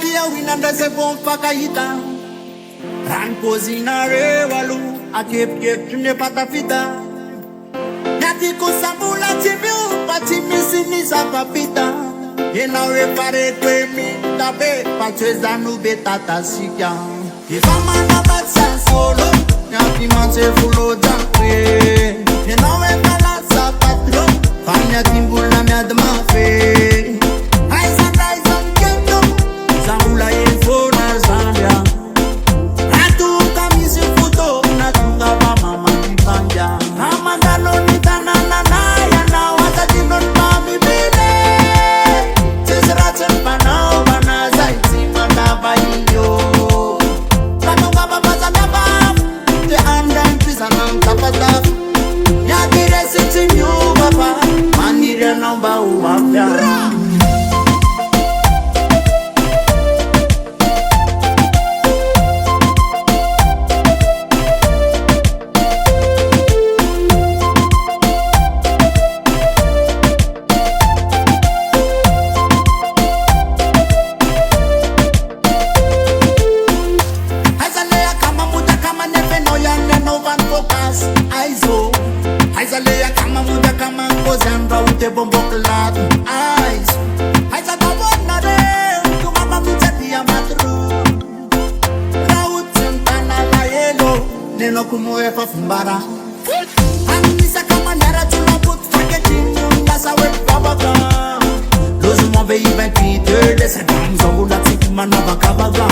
Dia winandase kompakaita rankozinare walu akepkeptune patafita Yati kusambula timiu patimisi sapapita Yenawe pare kwemi tabe patwezanu betata sika Ifamana batsa solo Yati manse fulo jankwe Yenawe palasa patro Fanya timbula miadma fe Zambula info na Zambia Atu kamisi futo na tungava mama nipanja Amagano nitanana na ya na watajinon mami bile Tisiraten panao bana zaiti manaba iyo Katunga baba zambaba Te andan pisanang tapatap Nyakire siti myu baba Manire namba uwapya Aizalea kama muda kama ngozi Raouto bombo klat Aiz Aizada wana re Tumama mchati ya matru Raouto mtana la yelo Neno kumuefa fumbara Anisa kama nyara tulaput Faketinu nasa wekabaka Lozu mwave even Peter Dese damzo ula tiki manaba kabaga